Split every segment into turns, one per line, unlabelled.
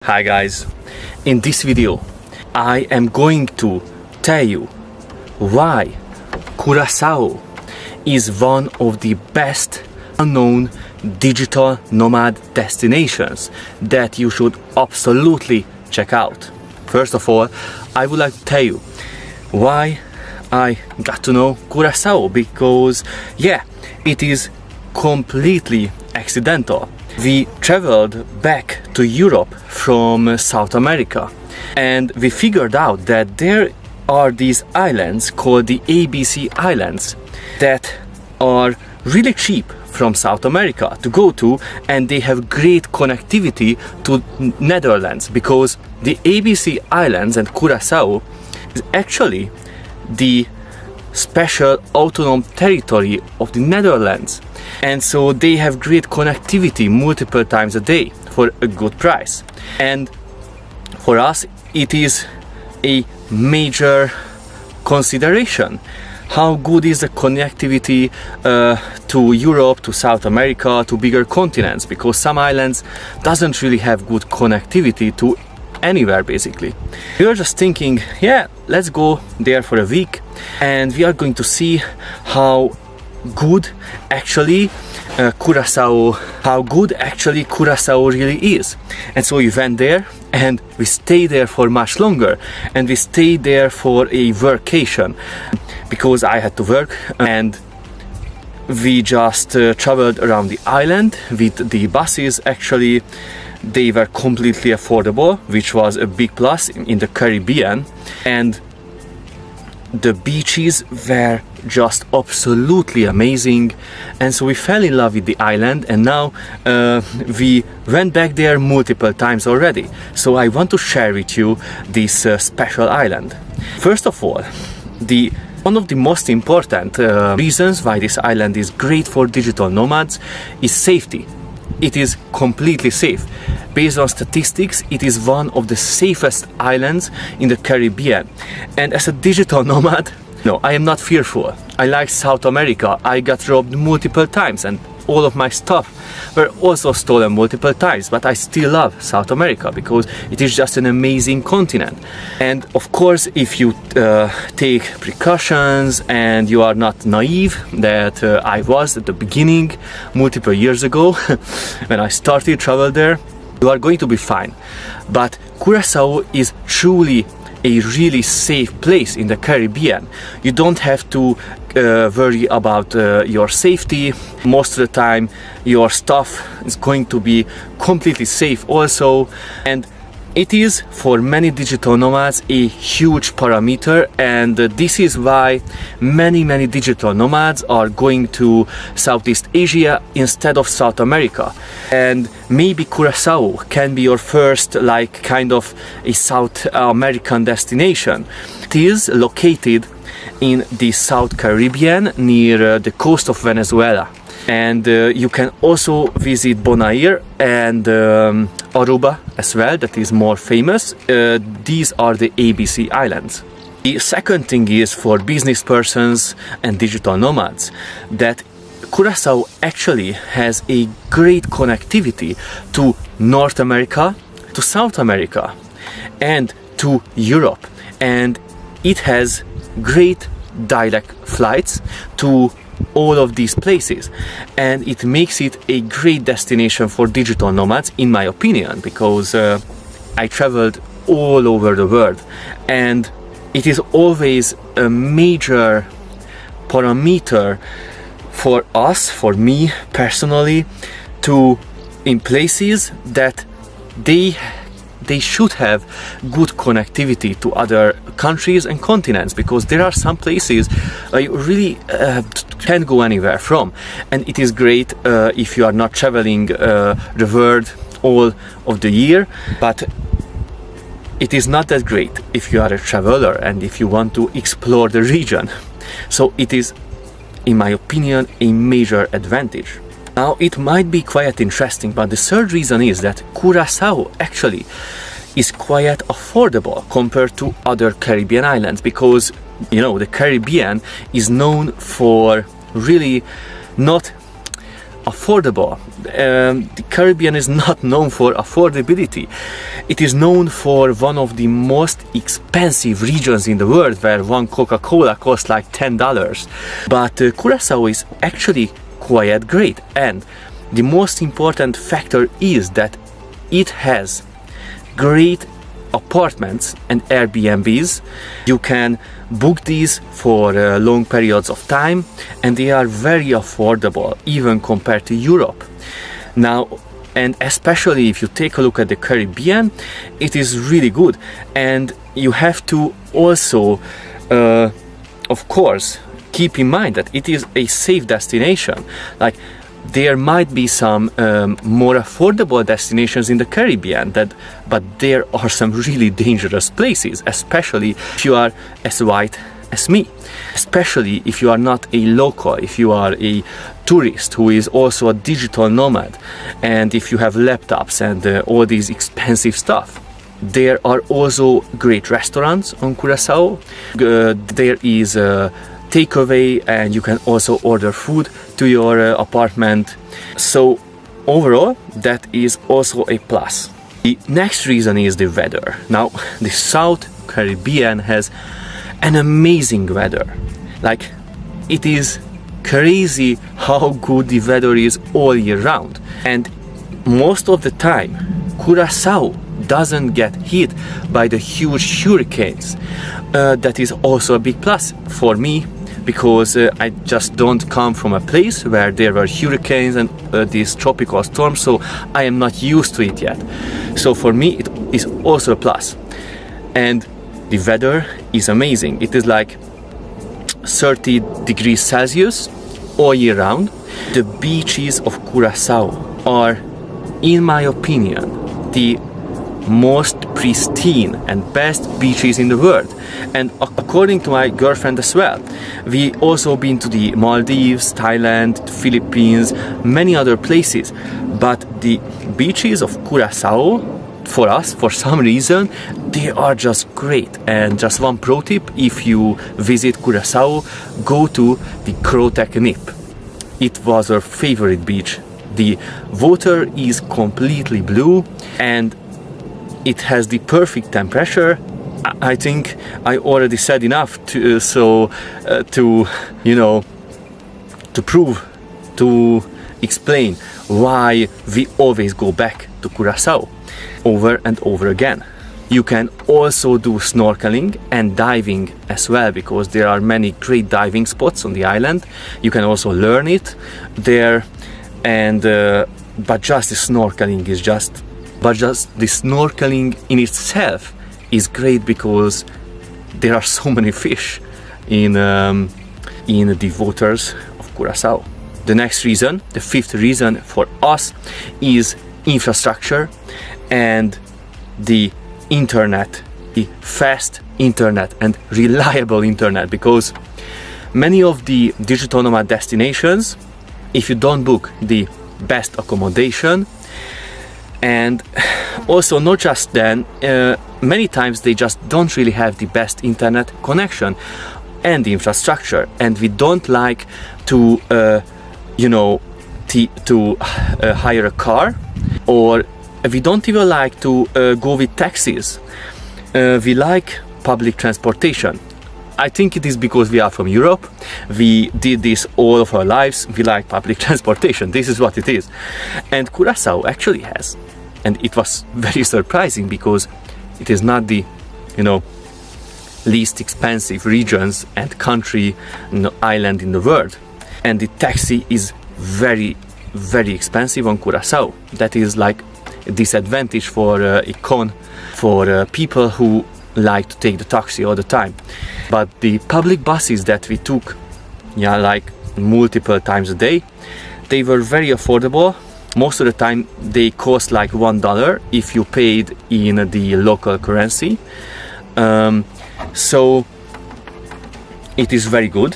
Hi guys, in this video I am going to tell you why Curacao is one of the best unknown digital nomad destinations that you should absolutely check out. First of all, I would like to tell you why I got to know Curacao, because yeah, it is completely accidental. We traveled back to Europe from South America, and we figured out that there are these islands called the ABC Islands that are really cheap from South America to go to, and they have great connectivity to Netherlands, because the ABC Islands and Curacao is actually the special autonomous territory of the Netherlands, and so they have great connectivity multiple times a day for a good price. And for us it is a major consideration. How good is the connectivity to Europe, to South America, to bigger continents, because some islands doesn't really have good connectivity to anywhere basically. We were just thinking, yeah, let's go there for a week and we are going to see how good actually Curacao really is. And so we went there and we stayed there for much longer, and we stayed there for a workation because I had to work, and we just traveled around the island with the buses. Actually, they were completely affordable, which was a big plus in the Caribbean, and the beaches were just absolutely amazing. And so we fell in love with the island, and now we went back there multiple times already. So I want to share with you this special island. First of all, one of the most important reasons why this island is great for digital nomads is safety. It is completely safe. Based on statistics, it is one of the safest islands in the Caribbean. And as a digital nomad, no, I am not fearful. I like South America. I got robbed multiple times and all of my stuff were also stolen multiple times, but I still love South America because it is just an amazing continent. And of course, if you take precautions and you are not naive, that I was at the beginning multiple years ago when I started travel there, you are going to be fine. But Curacao is truly a really safe place in the Caribbean. You don't have to worry about your safety. Most of the time your stuff is going to be completely safe also, and it is for many digital nomads a huge parameter. And this is why many digital nomads are going to Southeast Asia instead of South America. And maybe Curacao can be your first kind of a South American destination. It is located in the South Caribbean near the coast of Venezuela. And you can also visit Bonaire and Aruba as well, that is more famous. These are the ABC Islands. The second thing is for business persons and digital nomads that Curacao actually has a great connectivity to North America, to South America, and to Europe. And it has great direct flights to all of these places, and it makes it a great destination for digital nomads, in my opinion, because I traveled all over the world, and it is always a major parameter for us, for me personally, to in places that they should have good connectivity to other countries and continents, because there are some places you really can't go anywhere from. And it is great if you are not traveling the world all of the year, but it is not that great if you are a traveler and if you want to explore the region. So it is, in my opinion, a major advantage. Now, it might be quite interesting, but the third reason is that Curacao actually is quite affordable compared to other Caribbean islands, because, you know, the Caribbean is known for really not affordable. The Caribbean is not known for affordability. It is known for one of the most expensive regions in the world, where one Coca-Cola costs like $10. But Curacao is actually quite great, and the most important factor is that it has great apartments and Airbnbs. You can book these for long periods of time, and they are very affordable even compared to Europe. Now, and especially if you take a look at the Caribbean, it is really good. And you have to also of course keep in mind that it is a safe destination. Like, there might be some more affordable destinations in the Caribbean, but there are some really dangerous places, especially if you are as white as me, especially if you are not a local, if you are a tourist who is also a digital nomad, and if you have laptops and all these expensive stuff. There are also great restaurants on Curacao. There is takeaway, and you can also order food to your apartment. So overall, that is also a plus. The next reason is the weather. Now, the South Caribbean has an amazing weather. Like, it is crazy how good the weather is all year round, and most of the time Curacao doesn't get hit by the huge hurricanes. That is also a big plus for me, because I just don't come from a place where there were hurricanes and these tropical storms, so I am not used to it yet. So for me, it is also a plus. And the weather is amazing. It is like 30 degrees Celsius all year round. The beaches of Curacao are, in my opinion, the most pristine and best beaches in the world. And according to my girlfriend as well, we also been to the Maldives, Thailand, the Philippines, many other places, but the beaches of Curacao, for us, for some reason, they are just great. And just one pro tip: if you visit Curacao, go to the codercaveman. It was our favorite beach. The water is completely blue, and it has the perfect temperature. I think I already said enough to explain why we always go back to Curacao over and over again. You can also do snorkeling and diving as well, because there are many great diving spots on the island. You can also learn it there, and but just the snorkeling in itself is great, because there are so many fish in the waters of Curacao. The next reason, the fifth reason for us, is infrastructure and the internet, the fast internet and reliable internet, because many of the digital nomad destinations, if you don't book the best accommodation, and also not just then, many times they just don't really have the best internet connection and the infrastructure, and we don't like to hire a car, or we don't even like to go with taxis. We like public transportation. I think it is because we are from Europe. We did this all of our lives. We like public transportation. This is what it is. And Curacao actually has. And it was very surprising, because it is not the, least expensive regions and country, island in the world. And the taxi is very, very expensive on Curacao. That is like a disadvantage for people who like to take the taxi all the time. But the public buses that we took, like multiple times a day, they were very affordable. Most of the time they cost like $1 if you paid in the local currency. So it is very good.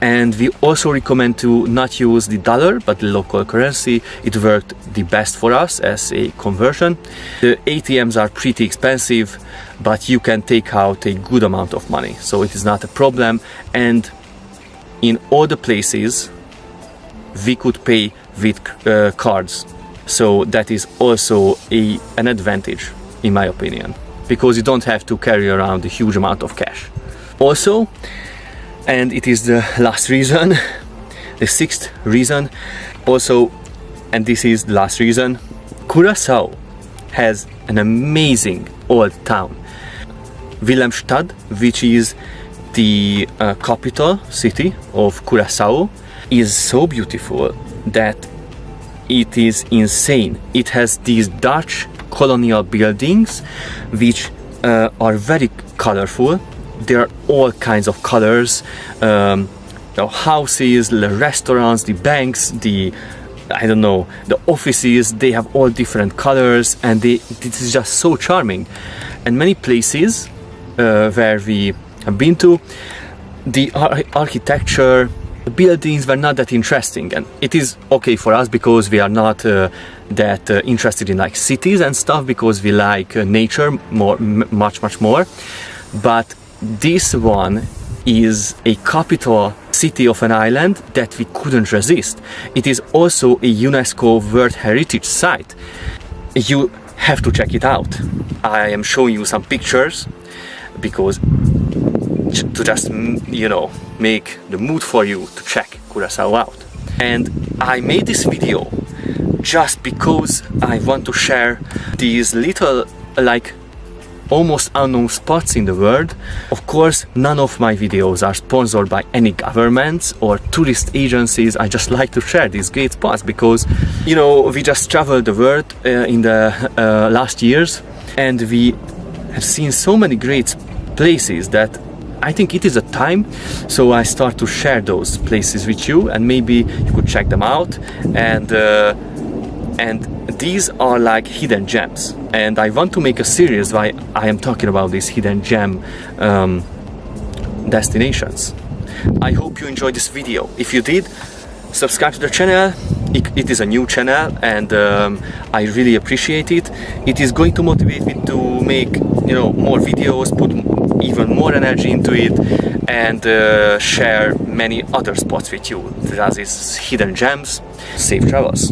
And we also recommend to not use the dollar but the local currency. It worked the best for us as a conversion. The ATMs are pretty expensive, but you can take out a good amount of money, so it is not a problem. And in all the places we could pay with cards. So that is also an advantage, in my opinion, because you don't have to carry around a huge amount of cash. Also, and it is the last reason, the sixth reason, also, and this is the last reason, Curacao has an amazing old town. Willemstad, which is the capital city of Curacao, is so beautiful that it is insane. It has these Dutch colonial buildings which are very colorful. There are all kinds of colors, the houses, the restaurants, the banks, the offices, they have all different colors, and this is just so charming. And many places where we have been to, the architecture, the buildings were not that interesting, and it is okay for us because we are not that interested in like cities and stuff, because we like nature much more. But this one is a capital city of an island that we couldn't resist. It is also a UNESCO World Heritage Site. You have to check it out. I am showing you some pictures because to just, make the mood for you to check Curacao out. And I made this video just because I want to share these little, like, almost unknown spots in the world. Of course, none of my videos are sponsored by any governments or tourist agencies. I just like to share these great spots because, we just traveled the world in the last years, and we have seen so many great places that I think it is a time, so I start to share those places with you, and maybe you could check them out. And these are like hidden gems, and I want to make a series why I am talking about these hidden gem destinations. I hope you enjoyed this video. If you did, subscribe to the channel. It is a new channel, and I really appreciate it. It is going to motivate me to make more videos, put even more energy into it, and share many other spots with you. That is hidden gems. Safe travels.